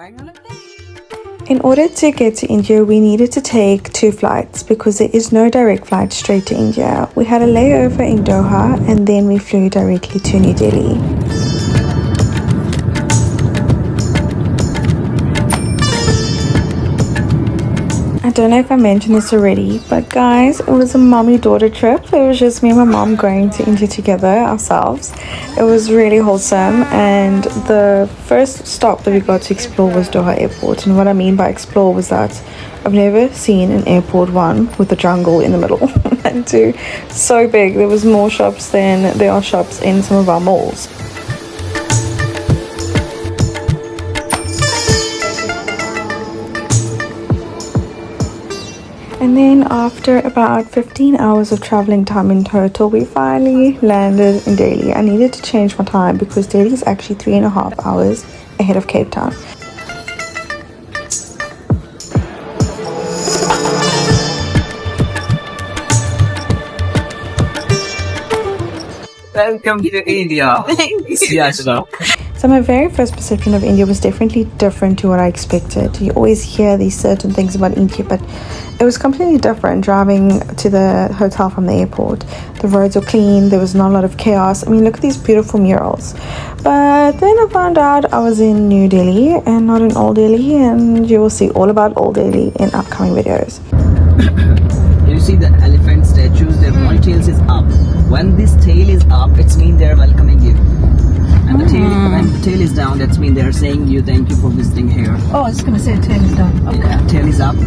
going on a plane. In order to get to India, we needed to take 2 flights because there is no direct flight straight to India. We had a layover in Doha and then we flew directly to New Delhi. I don't know if I mentioned this already, but guys, it was a mommy-daughter trip. It was just me and my mom going to India together ourselves. It was really wholesome, and the first stop that we got to explore was Doha Airport. And what I mean by explore was that I've never seen an airport, one, with a jungle in the middle, and two, so big. There was more shops than there are shops in some of our malls. And then after about 15 hours of traveling time in total, we finally landed in Delhi. I needed to change my time because Delhi is actually 3.5 hours ahead of Cape Town. Welcome to India. Yes, no. So my very first perception of India was definitely different to what I expected. You always hear these certain things about India, but it was completely different driving to the hotel from the airport. The roads were clean, there was not a lot of chaos. I mean, look at these beautiful murals. But then I found out I was in New Delhi and not in Old Delhi, and you will see all about Old Delhi in upcoming videos. You see the elephant statues, their ponytails is up. When this tail is up, it's mean they're welcoming you. And the tail, when the tail is down, that's mean they're saying you thank you for visiting here. Oh, I was going to say tail is down. Okay. Yeah, tail is up. So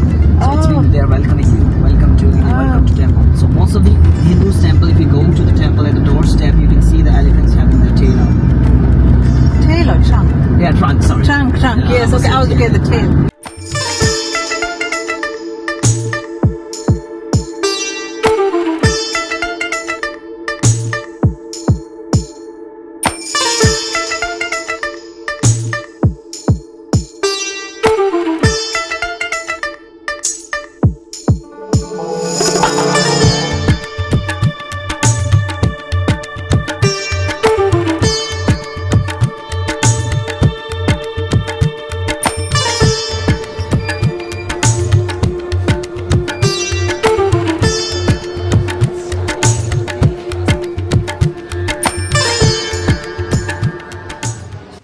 it's mean they're welcoming you. Welcome to welcome to temple. So most of the Hindus temple, if you go to the temple at the doorstep, you can see the elephants having their tail up. Tail or trunk? Yeah, trunk, sorry. Trunk, Yeah, yes, okay, I was looking at the tail.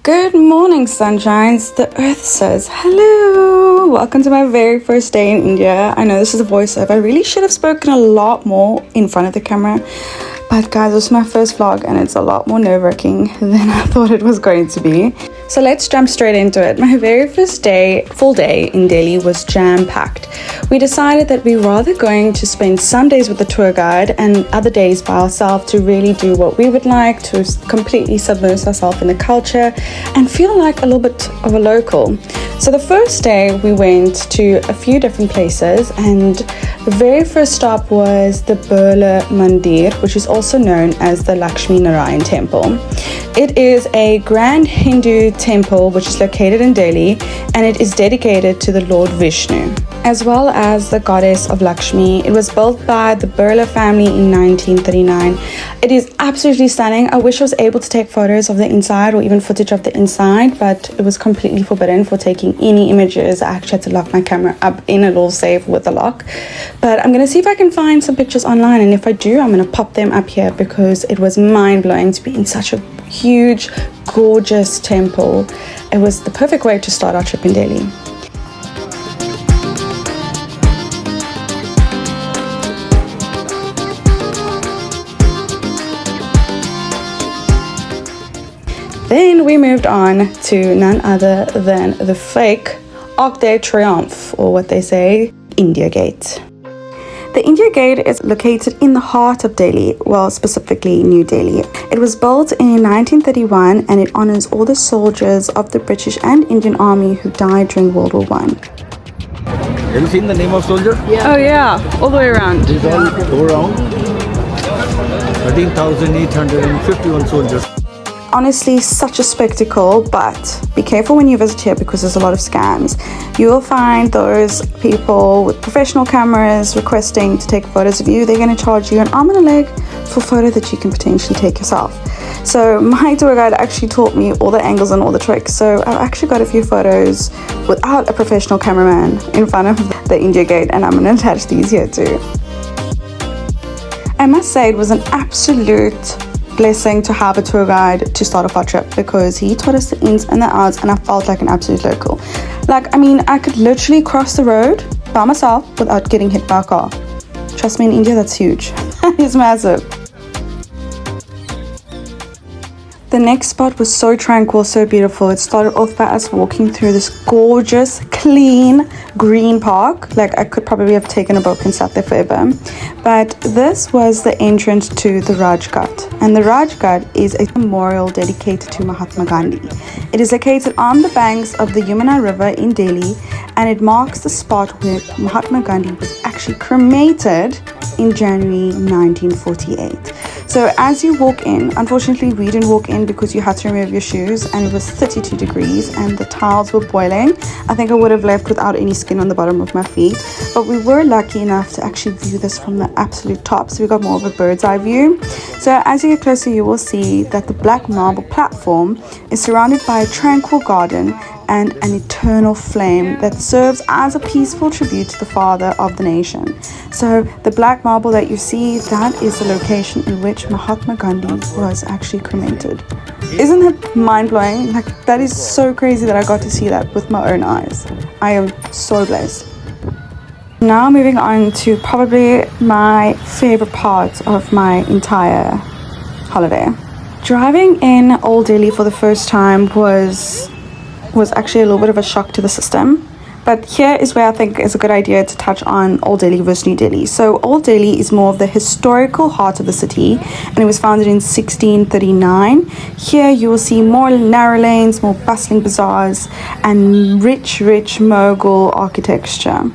Good morning, sunshines. The earth says hello. Welcome to my very first day in India. I know this is a voiceover. I really should have spoken a lot more in front of the camera. But guys, this is my first vlog and it's a lot more nerve-wracking than I thought it was going to be. So let's jump straight into it. My very first day, full day in Delhi was jam-packed. We decided that we were rather going to spend some days with the tour guide and other days by ourselves to really do what we would like, to completely submerge ourselves in the culture and feel like a little bit of a local. So the first day we went to a few different places, and the very first stop was the Birla Mandir, which is also known as the Lakshmi Narayan Temple. It is a grand Hindu temple which is located in Delhi, and it is dedicated to the Lord Vishnu, as well as the goddess of Lakshmi. It was built by the Birla family in 1939. It is absolutely stunning. I wish I was able to take photos of the inside or even footage of the inside, but it was completely forbidden for taking any images. I actually had to lock my camera up in a little safe with a lock. But I'm going to see if I can find some pictures online, and if I do, I'm going to pop them up here because it was mind-blowing to be in such a huge, gorgeous temple. It was the perfect way to start our trip in Delhi. Then we moved on to none other than the fake Arc de Triomphe, or what they say, India Gate. The India Gate is located in the heart of Delhi, well, specifically New Delhi. It was built in 1931 and it honors all the soldiers of the British and Indian Army who died during World War I. Have you seen the name of soldier? Yeah. Oh yeah, all the way around. These all go around. 13,851 soldiers. honestly such a spectacle, but be careful when you visit here because there's a lot of scams. You will find those people with professional cameras requesting to take photos of you. They're going to charge you an arm and a leg for a photo that you can potentially take yourself. So my tour guide actually taught me all the angles and all the tricks. So I've actually got a few photos without a professional cameraman in front of the India Gate, and I'm going to attach these here too. I must say it was an absolute blessing to have a tour guide to start off our trip, because he taught us the ins and the outs, and I felt like an absolute local. Like, I mean, I could literally cross the road by myself without getting hit by a car. Trust me, in India, that's huge. That is massive. The next spot was so tranquil, so beautiful. It started off by us walking through this gorgeous, clean, green park. Like, I could probably have taken a boat and sat there forever. But this was the entrance to the Raj Ghat. And the Raj Ghat is a memorial dedicated to Mahatma Gandhi. It is located on the banks of the Yamuna River in Delhi, and it marks the spot where Mahatma Gandhi was actually cremated in January 1948. So as you walk in, unfortunately we didn't walk in because you had to remove your shoes, and it was 32 degrees and the tiles were boiling. I think I would have left without any skin on the bottom of my feet, but we were lucky enough to actually view this from the absolute top, so we got more of a bird's eye view. So as you get closer, you will see that the black marble platform is surrounded by a tranquil garden and an eternal flame that serves as a peaceful tribute to the father of the nation. So the black marble that you see, that is the location in which Mahatma Gandhi was actually cremated. Isn't that mind-blowing? Like, that is so crazy that I got to see that with my own eyes. I am so blessed. Now moving on to probably my favorite part of my entire holiday. Driving in Old Delhi for the first time was actually a little bit of a shock to the system. But here is where I think it's a good idea to touch on Old Delhi versus New Delhi. So Old Delhi is more of the historical heart of the city, and it was founded in 1639. Here you will see more narrow lanes, more bustling bazaars, and rich Mughal architecture.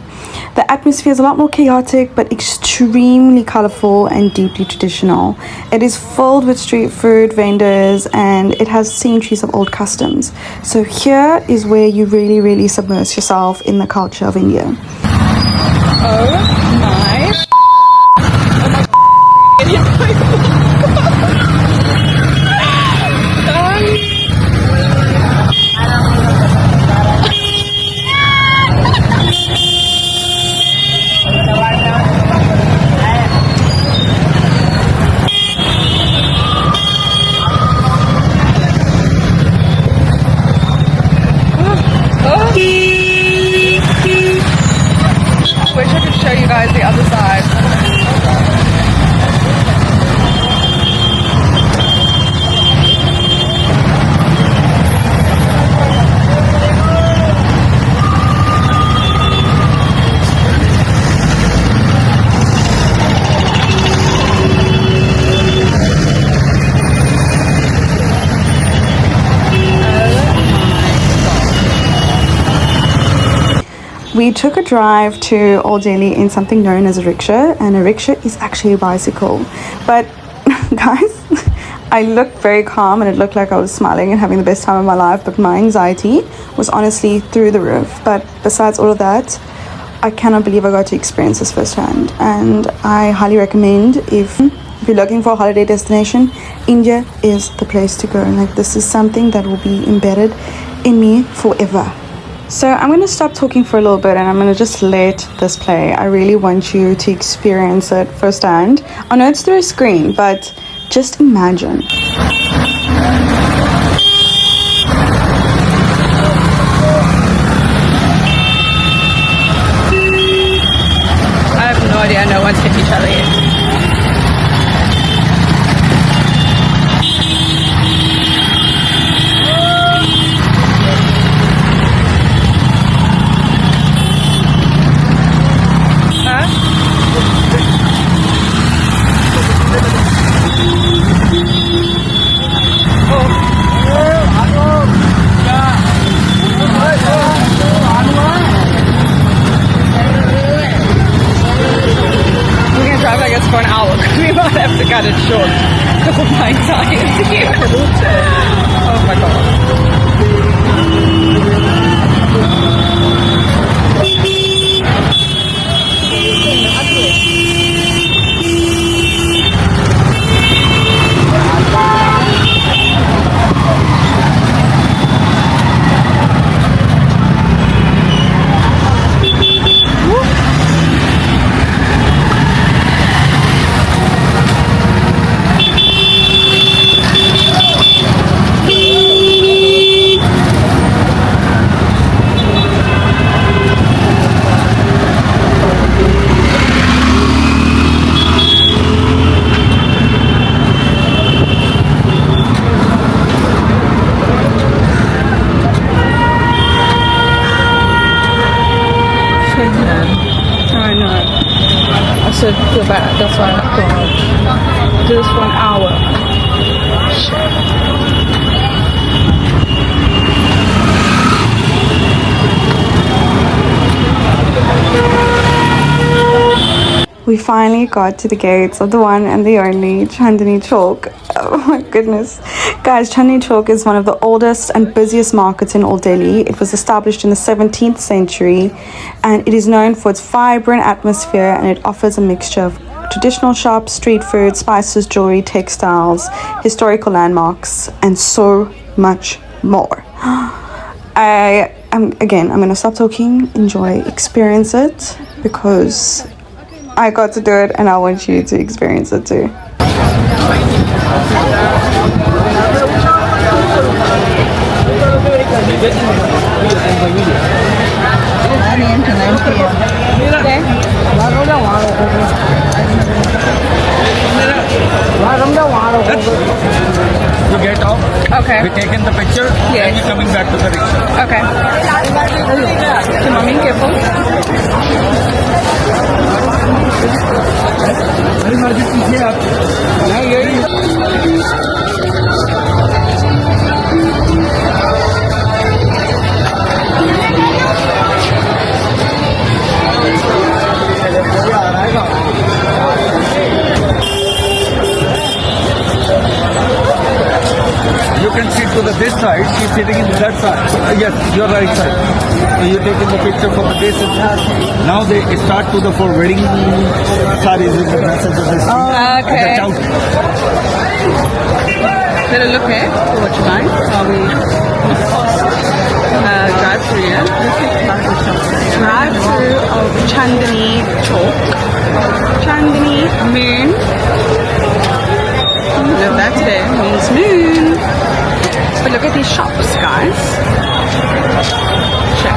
The atmosphere is a lot more chaotic, but extremely colorful and deeply traditional. It is filled with street food vendors, and it has centuries of old customs. So here is where you really submerge yourself in the culture of India. Oh my. The other side. We took a drive to Old Delhi in something known as a rickshaw, and a rickshaw is actually a bicycle. But guys, I looked very calm and it looked like I was smiling and having the best time of my life, but my anxiety was honestly through the roof. But besides all of that, I cannot believe I got to experience this firsthand, and I highly recommend, if you're looking for a holiday destination, India is the place to go. Like, this is something that will be embedded in me forever. So I'm going to stop talking for a little bit and I'm going to just let this play. I really want you to experience it firsthand. I know it's through a screen, but just imagine. I have no idea, no one's hit each other yet. For an hour, we might have to cut it short because of my anxiety. my car. I know. I said feel bad. That's why I thought do this for an hour. We finally got to the gates of the one and the only Chandni Chowk. Oh my goodness. Guys, Chandni Chowk is one of the oldest and busiest markets in all Delhi. It was established in the 17th century and it is known for its vibrant atmosphere, and it offers a mixture of traditional shops, street food, spices, jewelry, textiles, historical landmarks, and so much more. I'm going to stop talking, enjoy, experience it, because I got to do it and I want you to experience it too. You get off. Okay. We taking the picture. Yes. And you're coming back to the rickshaw. Okay. Okay, mommy, careful. You can sit to this side. She's sitting in that side. Yes, your right side. So you're taking the picture from this side. Now they start to the for wedding sarees in the dresses of this. Okay. The chowk. Little look here for what you like. While we drive through here. Drive through of Chandni Chowk. Chandni moon. Look, that's there. Means moon. But look at these shops, guys. Check.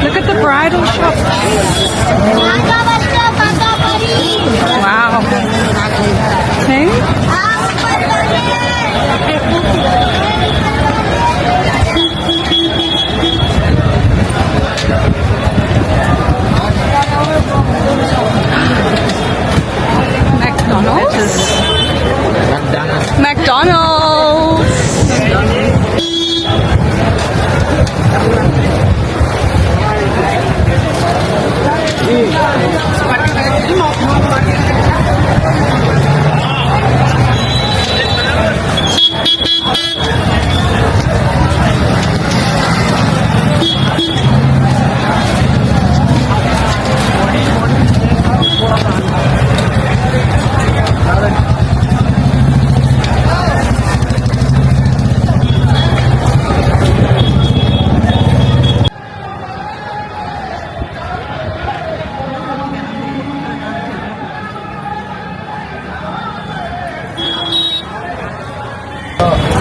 Look at the bridal shop. Wow. See? McDonald's.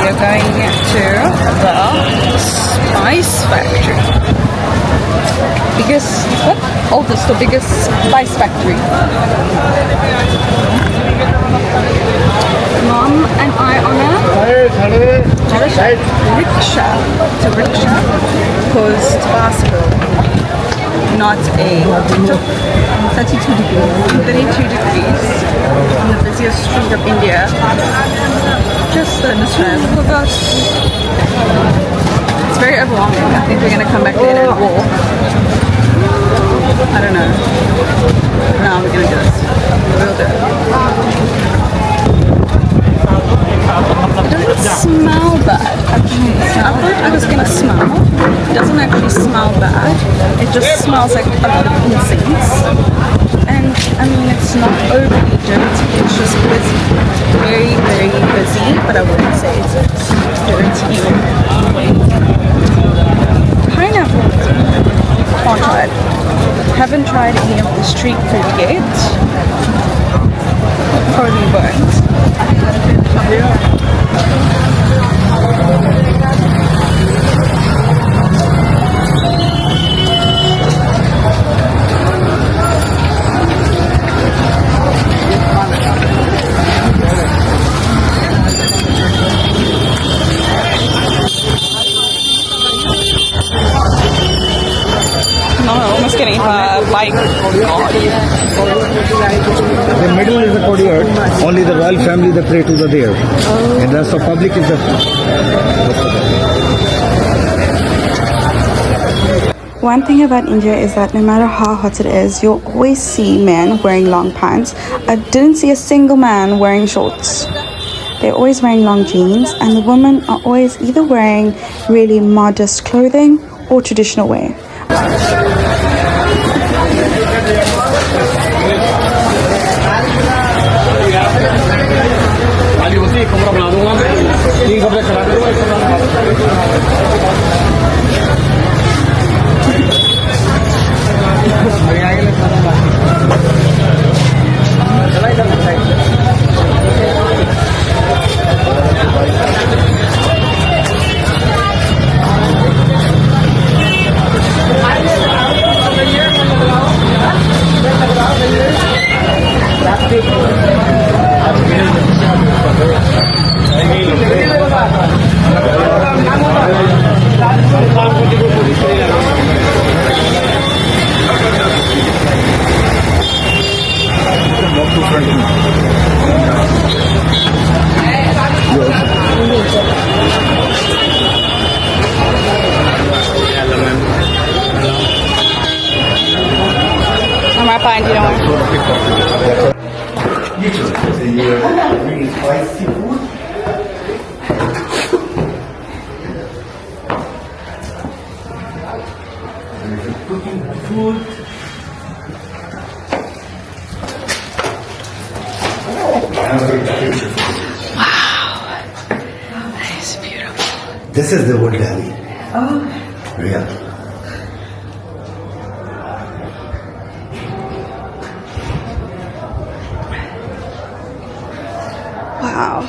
We're going to the spice factory. Biggest, what? Oldest or biggest spice factory. Mom and I on a rickshaw. It's a rickshaw because it's bicycle, not a tuk-tuk. 32 degrees. 32 degrees on the busiest street of India. Just in Australia. Look at us. very overwhelming. I think we're going to come back later and walk. I don't know. No, we're going to do this. We'll do it. Does it smell bad? Actually, I thought I was going to smell. It doesn't actually smell bad. It just smells like a lot of incense. And I mean, it's not overly dirty. It's just busy. Very, very busy. But I wouldn't say it's dirty. Pineapple. Can't try it. Haven't tried any of the street food yet. Probably won't. No, almost getting a bike. The middle is the courtyard. Only the royal family they pray to the there. And the rest of public is the. One thing about India is that no matter how hot it is, you'll always see men wearing long pants. I didn't see a single man wearing shorts. They're always wearing long jeans, and the women are always either wearing really modest clothing or traditional wear. I'm right behind you, don't worry. This is the old Delhi. Oh. Yeah. Wow.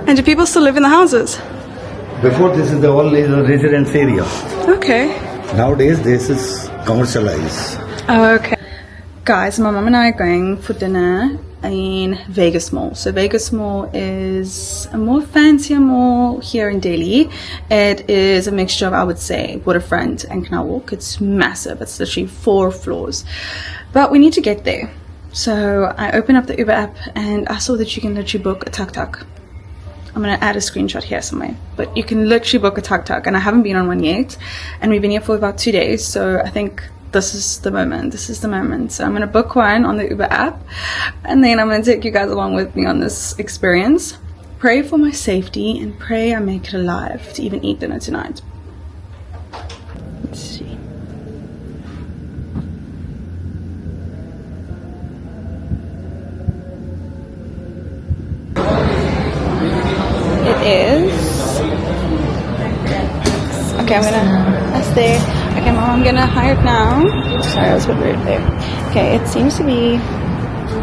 And do people still live in the houses? Before this is the only residence area. Okay. Nowadays this is commercialized. Okay. Guys, my mom and I are going for dinner in Vegas Mall. So Vegas Mall is a more fancier mall here in Delhi. It is a mixture of, I would say, waterfront and canal walk. It's massive. It's literally 4 floors. But we need to get there. So I opened up the Uber app and I saw that you can literally book a tuk-tuk. I'm going to add a screenshot here somewhere. But you can literally book a tuk-tuk, and I haven't been on one yet. And we've been here for about 2 days. So I think this is the moment. This is the moment. So I'm going to book one on the Uber app, and then I'm going to take you guys along with me on this experience. Pray for my safety and pray I make it alive to even eat dinner tonight. Let's see. It is. Okay, that's there. Okay, Mom, I'm gonna hire it now. Sorry, I was a bit rude there. Okay, it seems to be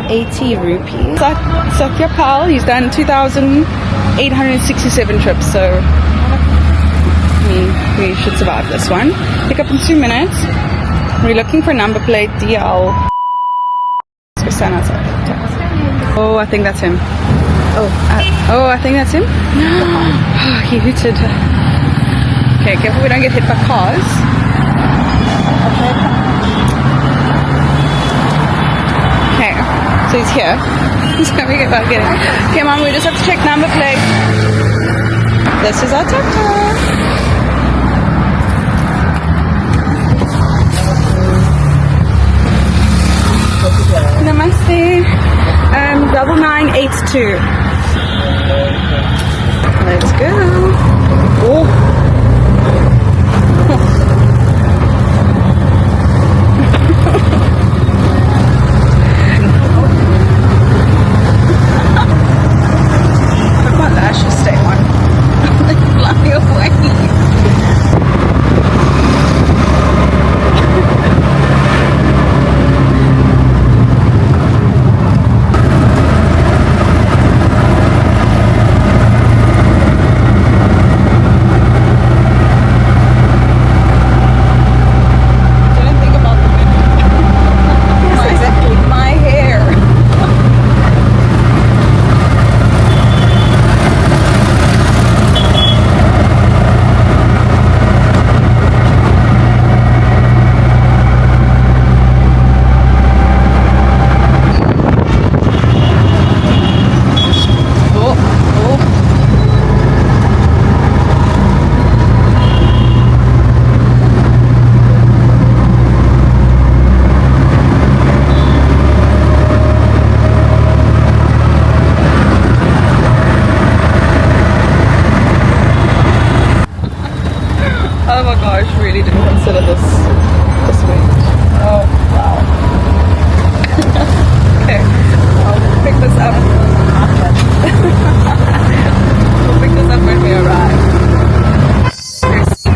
80 rupees. Sakya Pal, he's done 2,867 trips, so I mean, we should survive this one. Pick up in 2 minutes. We're looking for number plate DL. Oh, I think that's him. Oh, I think that's him. Oh, he hooted. Okay, careful we don't get hit by cars. Okay. So he's here. So we get back in. Okay, Mom, we just have to check number plate. This is our tuk-tuk. Namaste. 9982. Let's go. Oh. But my lashes stay on. They fly away. Oh my gosh, really didn't consider this wind. Oh wow. Okay, I'll pick this up. We'll pick this up when we arrive. That's the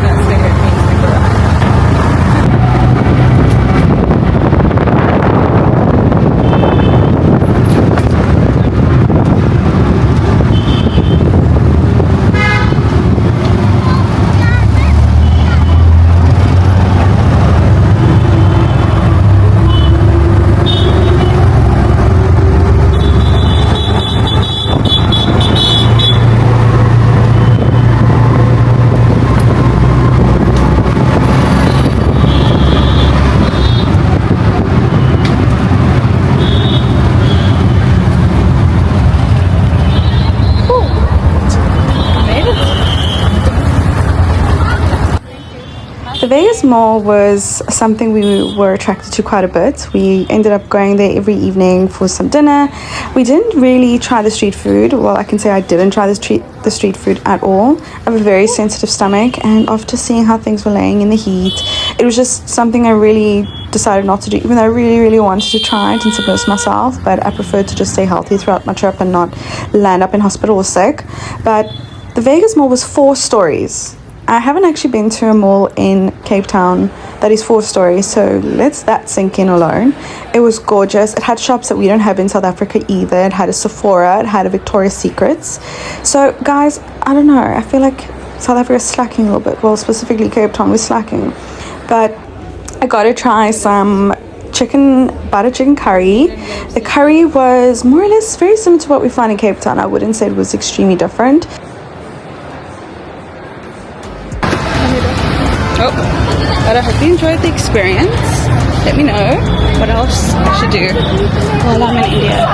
The Vegas Mall was something we were attracted to quite a bit. We ended up going there every evening for some dinner. We didn't really try the street food. Well, I can say I didn't try the street food at all. I have a very sensitive stomach, and after seeing how things were laying in the heat, it was just something I really decided not to do, even though I really wanted to try it and submerge myself, but I preferred to just stay healthy throughout my trip and not land up in hospital or sick. But the Vegas Mall was 4 stories. I haven't actually been to a mall in Cape Town that is 4 stories, so let's that sink in alone. It was gorgeous. It had shops that we don't have in South Africa either. It had a Sephora, it had a Victoria's Secrets. So guys, I don't know, I feel like South Africa is slacking a little bit. Well, specifically Cape Town was slacking. But I got to try some butter chicken curry. The curry was more or less very similar to what we find in Cape Town. I wouldn't say it was extremely different. Oh, but I hope you enjoyed the experience. Let me know what else I should do while I'm in India.